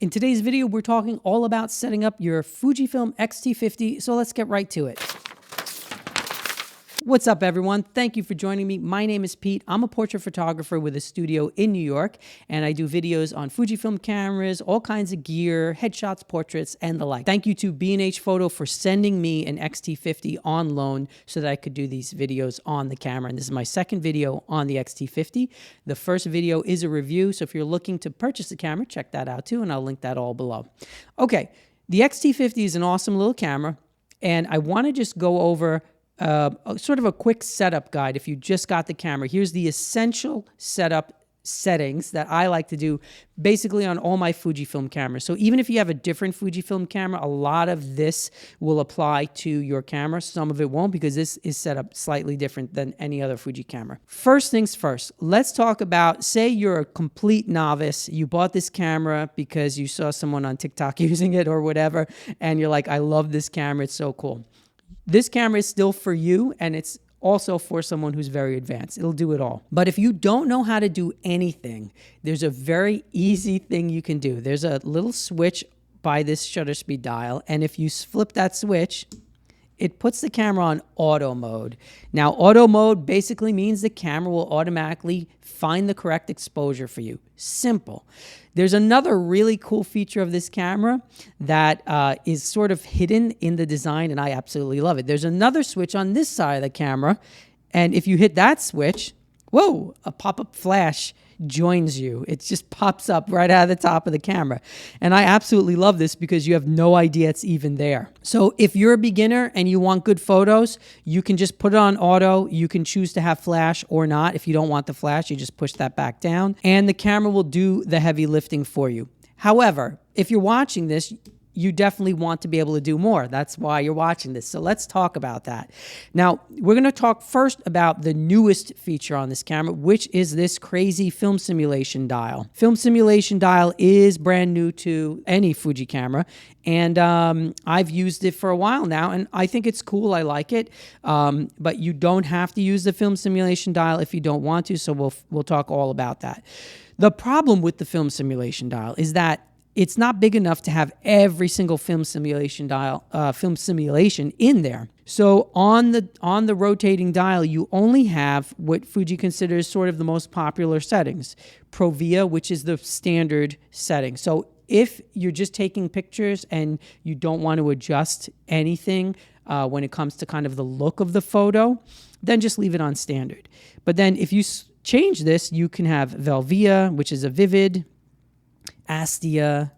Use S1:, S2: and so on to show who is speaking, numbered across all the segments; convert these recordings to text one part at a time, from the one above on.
S1: In today's video, we're talking all about setting up your Fujifilm X-T50, so let's get right to it. What's up, everyone? Thank you for joining me. My name is Pete. I'm a portrait photographer with a studio in New York, and I do videos on Fujifilm cameras, all kinds of gear, headshots, portraits, and the like. Thank you to B&H Photo for sending me an X-T50 on loan so that I could do these videos on the camera. And this is my second video on the X-T50. The first video is a review, so if you're looking to purchase the camera, check that out too, and I'll link that all below. Okay, the X-T50 is an awesome little camera, and I want to just go over sort of a quick setup guide if you just got the camera. Here's the essential setup settings that I like to do basically on all my Fujifilm cameras. So even if you have a different Fujifilm camera, a lot of this will apply to your camera. Some of it won't because this is set up slightly different than any other Fuji camera. First things first, let's talk about, say you're a complete novice. You bought this camera because you saw someone on TikTok using it or whatever, and you're like, I love this camera, it's so cool. This camera is still for you, and it's also for someone who's very advanced. It'll do it all. But if you don't know how to do anything, there's a very easy thing you can do. There's a little switch by this shutter speed dial, and if you flip that switch, it puts the camera on auto mode. Now, auto mode basically means the camera will automatically find the correct exposure for you. Simple. There's another really cool feature of this camera that is sort of hidden in the design, and I absolutely love it. There's another switch on this side of the camera, and if you hit that switch, whoa, a pop-up flash joins you. It just pops up right out of the top of the camera. And I absolutely love this because you have no idea it's even there. So if you're a beginner and you want good photos, you can just put it on auto. You can choose to have flash or not. If you don't want the flash, you just push that back down and the camera will do the heavy lifting for you. However, if you're watching this, you definitely want to be able to do more. That's why you're watching this. So let's talk about that. Now, we're going to talk first about the newest feature on this camera, which is this crazy film simulation dial. Film simulation dial is brand new to any Fuji camera, and I've used it for a while now, and I think it's cool. I like it, but you don't have to use the film simulation dial if you don't want to, so we'll talk all about that. The problem with the film simulation dial is that it's not big enough to have every single film simulation in there. So on the rotating dial, you only have what Fuji considers sort of the most popular settings. Pro Via, which is the standard setting. So if you're just taking pictures and you don't want to adjust anything when it comes to kind of the look of the photo, then just leave it on standard. But then if you change this, you can have Velvia, which is a vivid, Astia,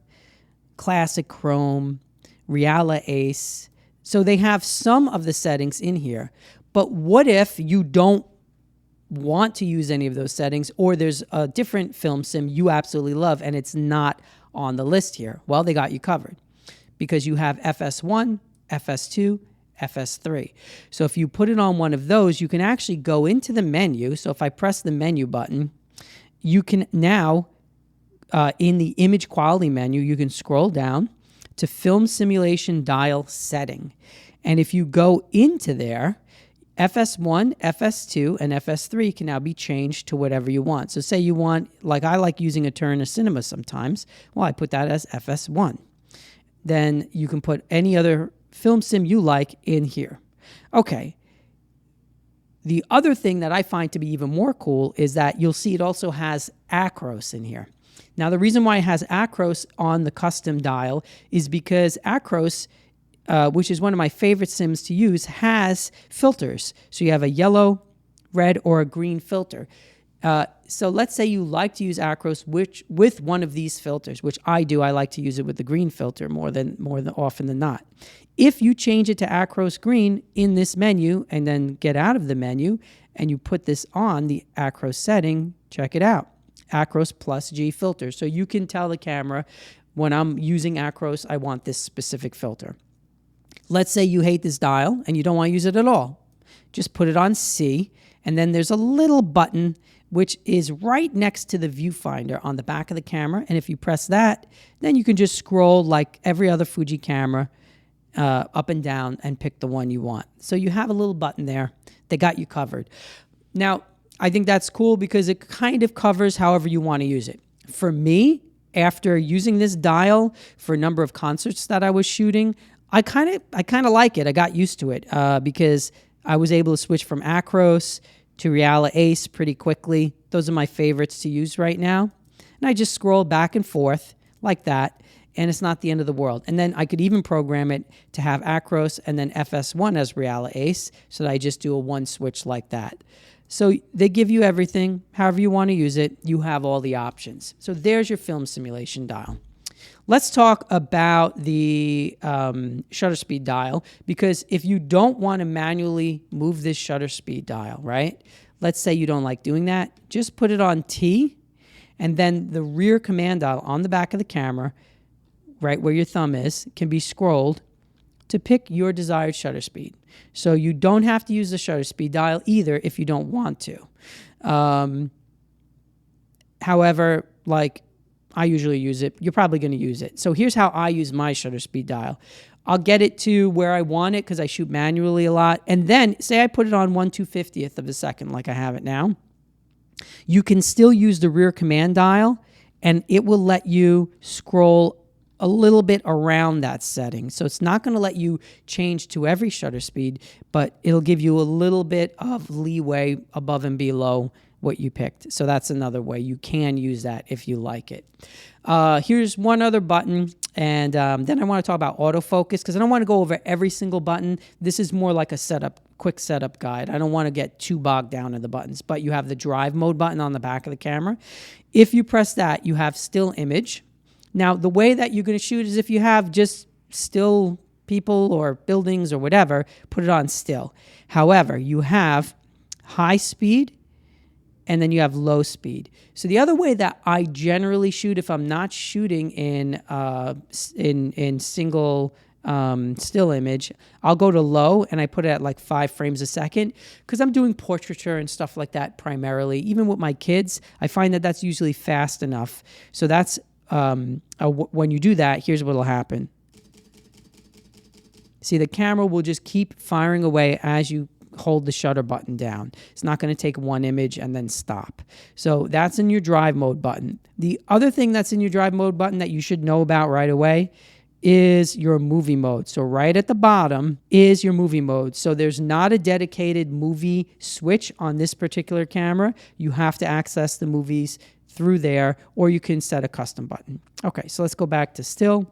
S1: Classic Chrome, Reala Ace. So they have some of the settings in here. But what if you don't want to use any of those settings, or there's a different film sim you absolutely love and it's not on the list here? Well, they got you covered because you have FS1, FS2, FS3. So if you put it on one of those, you can actually go into the menu. So if I press the menu button, you can now in the image quality menu, you can scroll down to film simulation dial setting. And if you go into there, FS1, FS2, and FS3 can now be changed to whatever you want. So say you want, like I like using a Turner Cinema sometimes. Well, I put that as FS1. Then you can put any other film sim you like in here. Okay. The other thing that I find to be even more cool is that you'll see it also has Acros in here. Now, the reason why it has Acros on the custom dial is because Acros, which is one of my favorite sims to use, has filters. So you have a yellow, red, or a green filter. So let's say you like to use Acros with one of these filters, which I do. I like to use it with the green filter more than often than not. If you change it to Acros green in this menu and then get out of the menu and you put this on the Acros setting, check it out. Acros plus G filter. So you can tell the camera, when I'm using Acros, I want this specific filter. Let's say you hate this dial and you don't want to use it at all. Just put it on C, and then there's a little button which is right next to the viewfinder on the back of the camera. And if you press that, then you can just scroll like every other Fuji camera up and down and pick the one you want. So you have a little button there. They got you covered. Now, I think that's cool because it kind of covers however you want to use it. For me, after using this dial for a number of concerts that I was shooting, I kind of like it. I got used to it because I was able to switch from Acros to Reala Ace pretty quickly. Those are my favorites to use right now. And I just scroll back and forth like that, and it's not the end of the world. And then I could even program it to have Acros and then FS1 as Reala Ace, so that I just do a one switch like that. So they give you everything, however you want to use it. You have all the options. So there's your film simulation dial. Let's talk about the shutter speed dial, because if you don't want to manually move this shutter speed dial, right? Let's say you don't like doing that. Just put it on T, and then the rear command dial on the back of the camera, right where your thumb is, can be scrolled to pick your desired shutter speed. So you don't have to use the shutter speed dial either if you don't want to. However, like I usually use it, you're probably going to use it. So here's how I use my shutter speed dial. I'll get it to where I want it because I shoot manually a lot. And then say I put it on 1/250th of a second like I have it now. You can still use the rear command dial, and it will let you scroll a little bit around that setting. So it's not going to let you change to every shutter speed, but it'll give you a little bit of leeway above and below what you picked. So that's another way you can use that if you like it. Here's one other button, and then I want to talk about autofocus, because I don't want to go over every single button. This is more like a quick setup guide. I don't want to get too bogged down in the buttons, but you have the drive mode button on the back of the camera. If you press that, you have still image. Now, the way that you're going to shoot is if you have just still people or buildings or whatever, put it on still. However, you have high speed, and then you have low speed. So the other way that I generally shoot, if I'm not shooting in single still image, I'll go to low, and I put it at like 5 frames a second, because I'm doing portraiture and stuff like that primarily. Even with my kids, I find that that's usually fast enough. So that's when you do that, here's what will happen. See, the camera will just keep firing away as you hold the shutter button down. It's not going to take one image and then stop. So that's in your drive mode button. The other thing that's in your drive mode button that you should know about right away is your movie mode. So right at the bottom is your movie mode. So there's not a dedicated movie switch on this particular camera. You have to access the movies through there, or you can set a custom button. Okay, so let's go back to still.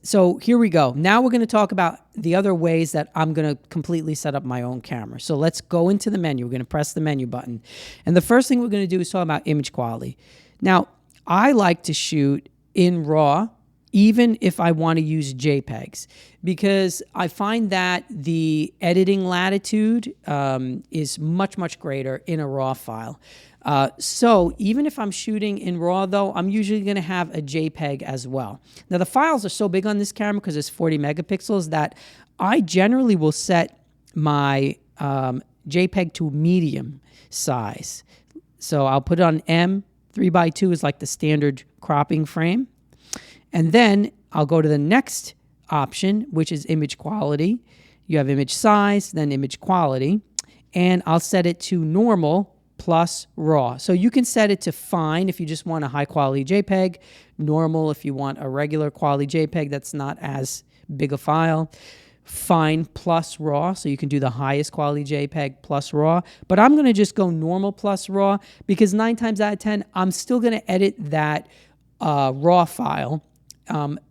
S1: So here we go. Now we're going to talk about the other ways that I'm going to completely set up my own camera. So let's go into the menu. We're going to press the menu button. And the first thing we're going to do is talk about image quality. Now, I like to shoot in RAW, even if I want to use JPEGs, because I find that the editing latitude is much, much greater in a RAW file. So even if I'm shooting in RAW, though, I'm usually going to have a JPEG as well. Now, the files are so big on this camera because it's 40 megapixels that I generally will set my JPEG to medium size. So I'll put it on M. 3x2 is like the standard cropping frame. And then I'll go to the next option, which is image quality. You have image size, then image quality. And I'll set it to normal plus RAW. So you can set it to fine if you just want a high quality JPEG, normal if you want a regular quality JPEG that's not as big a file, fine plus RAW, so you can do the highest quality JPEG plus RAW. But I'm going to just go normal plus RAW, because 9 times out of 10, I'm still going to edit that RAW file.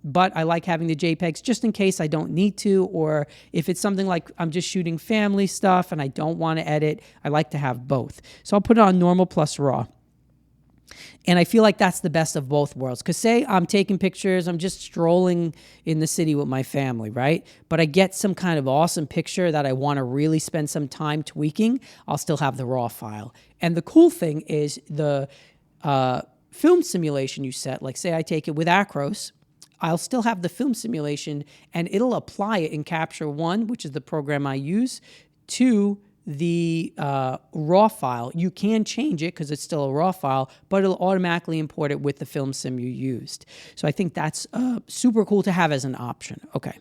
S1: But I like having the JPEGs just in case I don't need to, or if it's something like I'm just shooting family stuff and I don't want to edit, I like to have both. So I'll put it on normal plus RAW. And I feel like that's the best of both worlds. Because say I'm taking pictures, I'm just strolling in the city with my family, right? But I get some kind of awesome picture that I want to really spend some time tweaking, I'll still have the RAW file. And the cool thing is the film simulation you set, like say I take it with Acros, I'll still have the film simulation, and it'll apply it in Capture One, which is the program I use, to the RAW file. You can change it because it's still a RAW file, but it'll automatically import it with the film sim you used. So I think that's super cool to have as an option. Okay.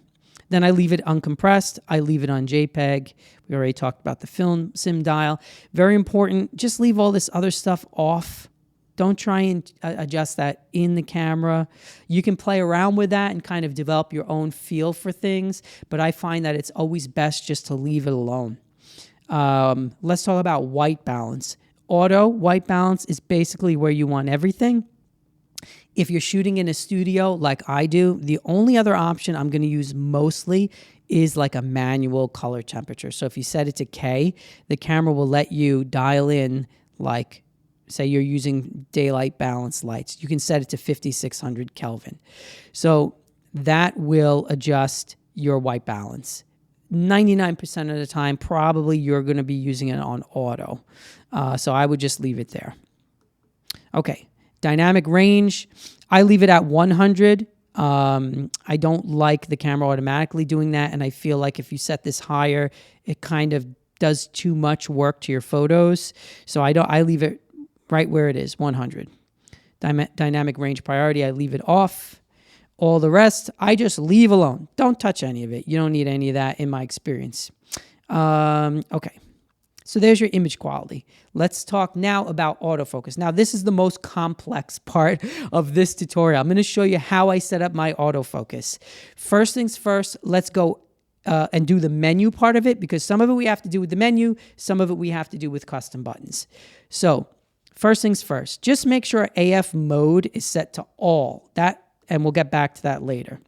S1: Then I leave it uncompressed. I leave it on JPEG. We already talked about the film sim dial. Very important. Just leave all this other stuff off. Don't try and adjust that in the camera. You can play around with that and kind of develop your own feel for things, but I find that it's always best just to leave it alone. Let's talk about white balance. Auto white balance is basically where you want everything. If you're shooting in a studio like I do, the only other option I'm going to use mostly is like a manual color temperature. So if you set it to K, the camera will let you dial in, like, say you're using daylight balance lights. You can set it to 5600 Kelvin. So that will adjust your white balance. 99% of the time, probably you're going to be using it on auto. So I would just leave it there. Okay. Dynamic range, I leave it at 100. I don't like the camera automatically doing that, and I feel like if you set this higher, it kind of does too much work to your photos. So I leave it right where it is, 100. Dynamic range priority, I leave it off. All the rest, I just leave alone. Don't touch any of it. You don't need any of that in my experience. Okay. So there's your image quality. Let's talk now about autofocus. Now, this is the most complex part of this tutorial. I'm going to show you how I set up my autofocus. First things first, let's go and do the menu part of it, because some of it we have to do with the menu, some of it we have to do with custom buttons. So first things first, just make sure AF mode is set to all. And we'll get back to that later.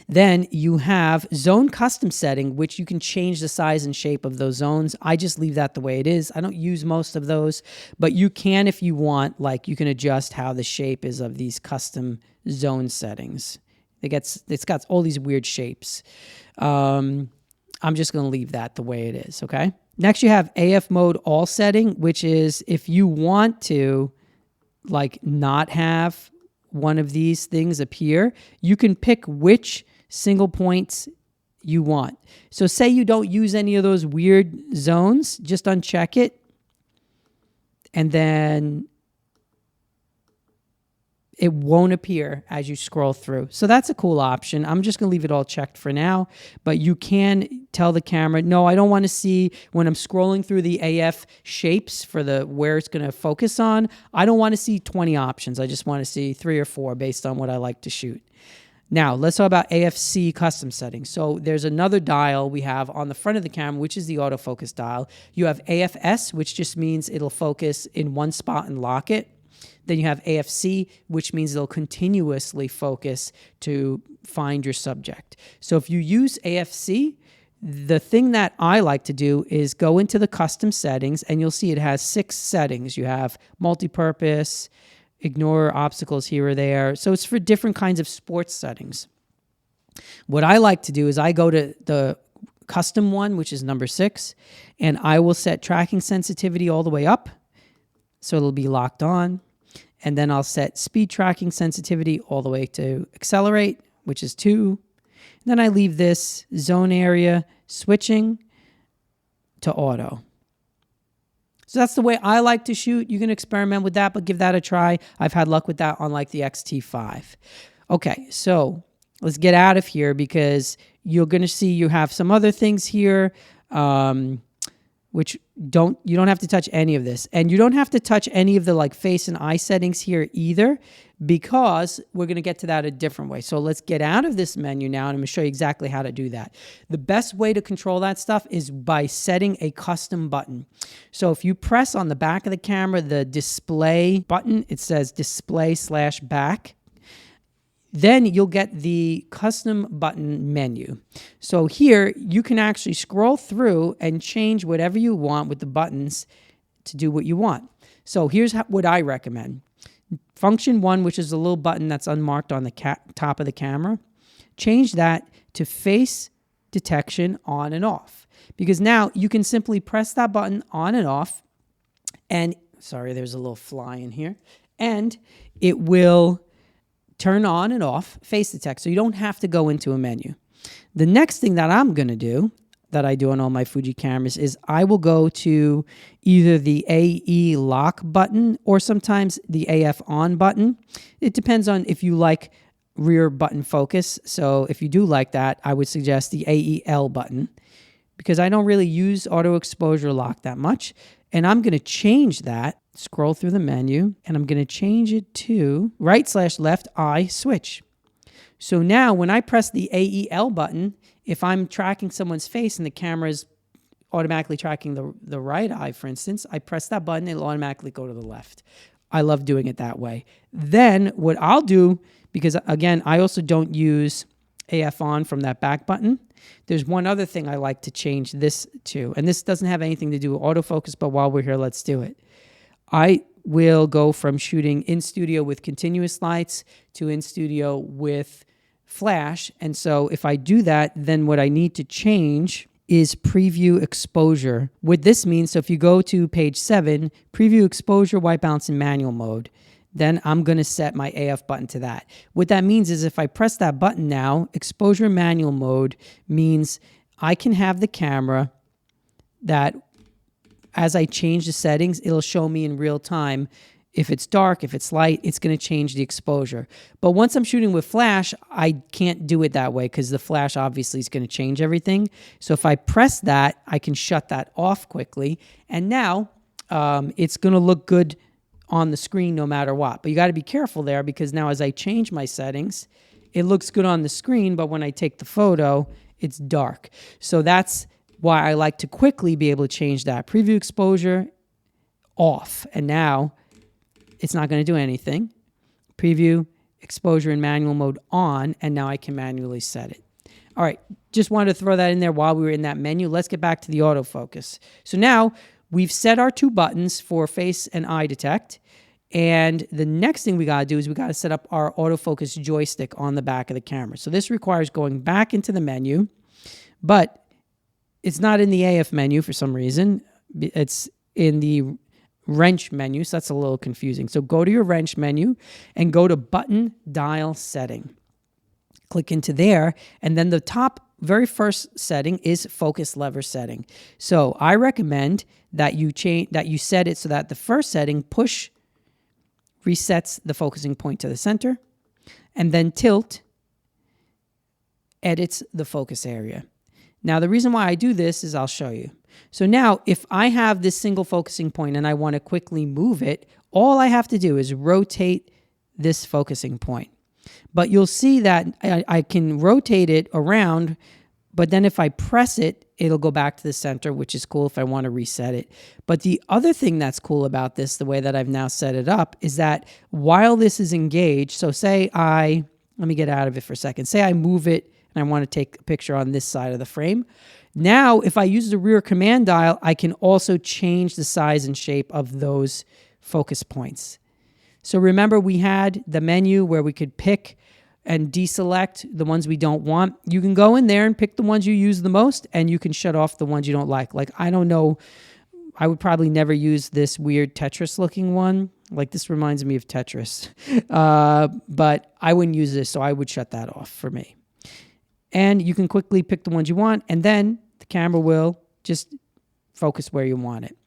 S1: Then you have zone custom setting, which you can change the size and shape of those zones. I just leave that the way it is. I don't use most of those, but you can, if you want, like you can adjust how the shape is of these custom zone settings. It's got all these weird shapes. I'm just going to leave that the way it is, okay? Next, you have AF mode all setting, which is if you want to like not have one of these things appear, you can pick which single points you want. So say you don't use any of those weird zones, just uncheck it, and then it won't appear as you scroll through. So that's a cool option. I'm just going to leave it all checked for now, but you can tell the camera, no, I don't want to see when I'm scrolling through the AF shapes for where it's going to focus on. I don't want to see 20 options. I just want to see 3 or 4 based on what I like to shoot. Now, let's talk about AFC custom settings. So there's another dial we have on the front of the camera, which is the autofocus dial. You have AFS, which just means it'll focus in one spot and lock it. Then you have AFC, which means it'll continuously focus to find your subject. So if you use AFC, the thing that I like to do is go into the custom settings, and you'll see it has 6 settings. You have multi-purpose, ignore obstacles here or there. So it's for different kinds of sports settings. What I like to do is I go to the custom one, which is number 6, and I will set tracking sensitivity all the way up, so it'll be locked on. And then I'll set speed tracking sensitivity all the way to accelerate, which is 2. And then I leave this zone area switching to auto. So that's the way I like to shoot. You can experiment with that, but give that a try. I've had luck with that on like the XT5. Okay, so let's get out of here, because you're going to see you have some other things here. Which you don't have to touch any of this. And you don't have to touch any of the like face and eye settings here either, because we're going to get to that a different way. So let's get out of this menu now, and I'm going to show you exactly how to do that. The best way to control that stuff is by setting a custom button. So if you press on the back of the camera, the display button, it says display/back. Then you'll get the custom button menu. So here you can actually scroll through and change whatever you want with the buttons to do what you want. So here's what I recommend. Function 1, which is a little button that's unmarked on the top of the camera, change that to face detection on and off. Because now you can simply press that button on and off, and sorry, there's a little fly in here, and it will turn on and off face detect, so you don't have to go into a menu. The next thing that I'm going to do, that I do on all my Fuji cameras, is I will go to either the AE lock button or sometimes the AF on button. It depends on if you like rear button focus. So if you do like that, I would suggest the AEL button, because I don't really use auto exposure lock that much. And I'm going to change that scroll through the menu, and I'm going to change it to right/left eye switch. So now when I press the AEL button, if I'm tracking someone's face and the camera is automatically tracking the right eye, for instance, I press that button, it'll automatically go to the left. I love doing it that way. Then what I'll do, because again, I also don't use AF on from that back button. There's one other thing I like to change this to, and this doesn't have anything to do with autofocus, but while we're here, let's do it. I will go from shooting in studio with continuous lights to in studio with flash. And so if I do that, then what I need to change is preview exposure. What this means, so if you go to page 7, preview exposure, white balance in manual mode, then I'm going to set my AF button to that. What that means is if I press that button now, exposure manual mode means I can have the camera that as I change the settings, it'll show me in real time. If it's dark, if it's light, it's going to change the exposure. But once I'm shooting with flash, I can't do it that way because the flash obviously is going to change everything. So if I press that, I can shut that off quickly. And now it's going to look good on the screen no matter what. But you got to be careful there because now as I change my settings, it looks good on the screen, but when I take the photo, it's dark. So that's why I like to quickly be able to change that. Preview exposure off. And now it's not going to do anything. Preview exposure in manual mode on, and now I can manually set it. All right, just wanted to throw that in there while we were in that menu. Let's get back to the autofocus. So now we've set our 2 buttons for face and eye detect. And the next thing we got to do is we got to set up our autofocus joystick on the back of the camera. So this requires going back into the menu, but it's not in the AF menu for some reason. It's in the wrench menu, so that's a little confusing. So go to your wrench menu and go to button dial setting. Click into there, and then the top very first setting is focus lever setting. So I recommend that you set it so that the first setting, push, resets the focusing point to the center, and then tilt edits the focus area. Now the reason why I do this is I'll show you. So now if I have this single focusing point and I want to quickly move it, all I have to do is rotate this focusing point. But you'll see that I can rotate it around, but then if I press it, it'll go back to the center, which is cool if I want to reset it. But the other thing that's cool about this, the way that I've now set it up, is that while this is engaged, so say let me get out of it for a second. Say I move it and I want to take a picture on this side of the frame. Now, if I use the rear command dial, I can also change the size and shape of those focus points. So remember, we had the menu where we could pick and deselect the ones we don't want. You can go in there and pick the ones you use the most, and you can shut off the ones you don't like. Like, I don't know, I would probably never use this weird Tetris-looking one. Like, this reminds me of Tetris. But I wouldn't use this, so I would shut that off for me. And you can quickly pick the ones you want, and then the camera will just focus where you want it.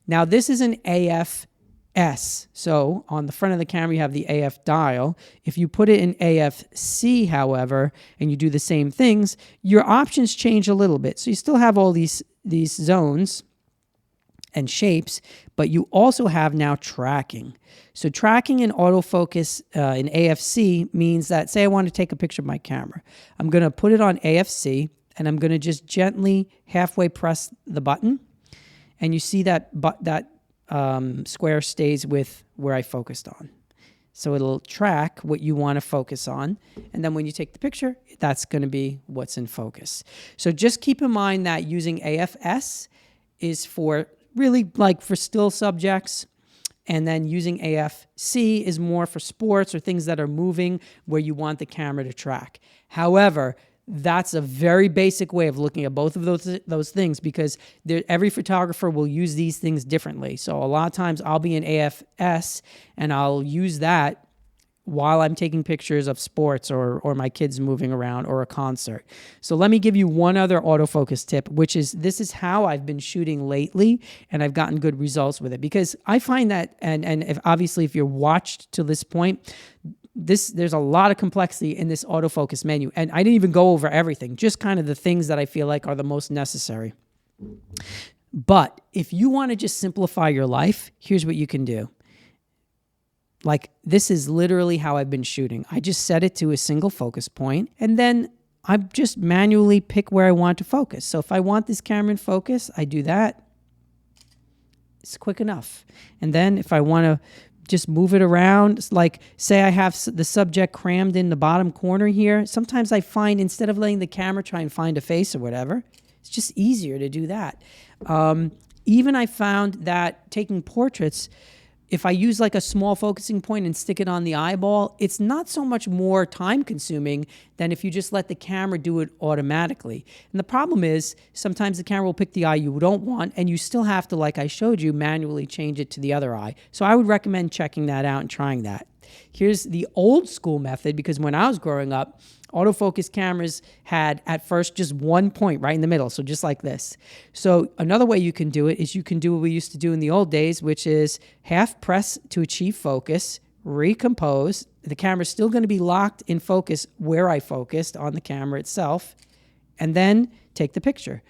S1: Now, this is an AF-S. So on the front of the camera, you have the AF dial. If you put it in AF-C, however, and you do the same things, your options change a little bit. So you still have all these zones and shapes, but you also have now tracking. So tracking in autofocus in AFC means that, say I want to take a picture of my camera. I'm going to put it on AFC, and I'm going to just gently halfway press the button, and you see that square stays with where I focused on. So it'll track what you want to focus on, and then when you take the picture, that's going to be what's in focus. So just keep in mind that using AFS is for really like for still subjects, and then using AFC is more for sports or things that are moving where you want the camera to track. However, that's a very basic way of looking at both of those things because every photographer will use these things differently. So a lot of times I'll be in AFS and I'll use that while I'm taking pictures of sports or my kids moving around or a concert. So let me give you one other autofocus tip, which is this is how I've been shooting lately, and I've gotten good results with it because I find that, and if you're watched to this point, there's a lot of complexity in this autofocus menu, and I didn't even go over everything, just kind of the things that I feel like are the most necessary. But if you want to just simplify your life, here's what you can do. Like, this is literally how I've been shooting. I just set it to a single focus point, and then I just manually pick where I want to focus. So if I want this camera in focus, I do that. It's quick enough. And then if I want to just move it around, it's like, say I have the subject crammed in the bottom corner here. Sometimes I find, instead of letting the camera try and find a face or whatever, it's just easier to do that. Even I found that taking portraits, if I use like a small focusing point and stick it on the eyeball, it's not so much more time consuming than if you just let the camera do it automatically. And the problem is sometimes the camera will pick the eye you don't want, and you still have to, like I showed you, manually change it to the other eye. So I would recommend checking that out and trying that. Here's the old school method, because when I was growing up, autofocus cameras had at first just one point right in the middle, so just like this. So another way you can do it is you can do what we used to do in the old days, which is half press to achieve focus, recompose. The camera's still going to be locked in focus where I focused on the camera itself, and then take the picture.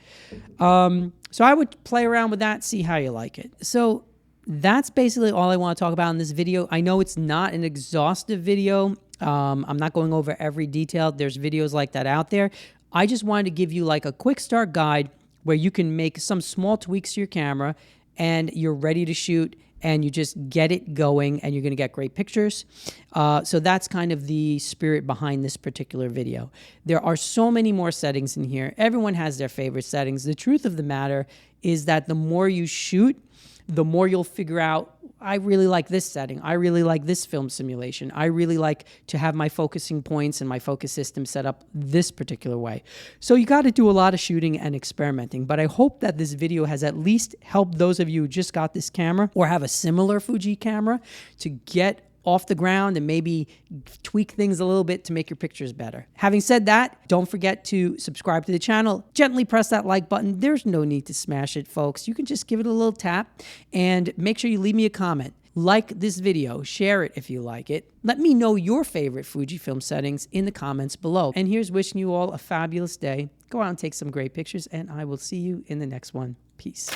S1: So I would play around with that, see how you like it. So that's basically all I want to talk about in this video. I know it's not an exhaustive video. I'm not going over every detail. There's videos like that out there. I just wanted to give you like a quick start guide where you can make some small tweaks to your camera and you're ready to shoot, and you just get it going and you're going to get great pictures. So that's kind of the spirit behind this particular video. There are so many more settings in here. Everyone has their favorite settings. The truth of the matter is that the more you shoot, the more you'll figure out, I really like this setting. I really like this film simulation. I really like to have my focusing points and my focus system set up this particular way. So you got to do a lot of shooting and experimenting, but I hope that this video has at least helped those of you who just got this camera or have a similar Fuji camera to get off the ground and maybe tweak things a little bit to make your pictures better. Having said that, don't forget to subscribe to the channel. Gently press that like button. There's no need to smash it, folks. You can just give it a little tap, and make sure you leave me a comment. Like this video, share it if you like it. Let me know your favorite Fujifilm settings in the comments below. And here's wishing you all a fabulous day. Go out and take some great pictures, and I will see you in the next one. Peace.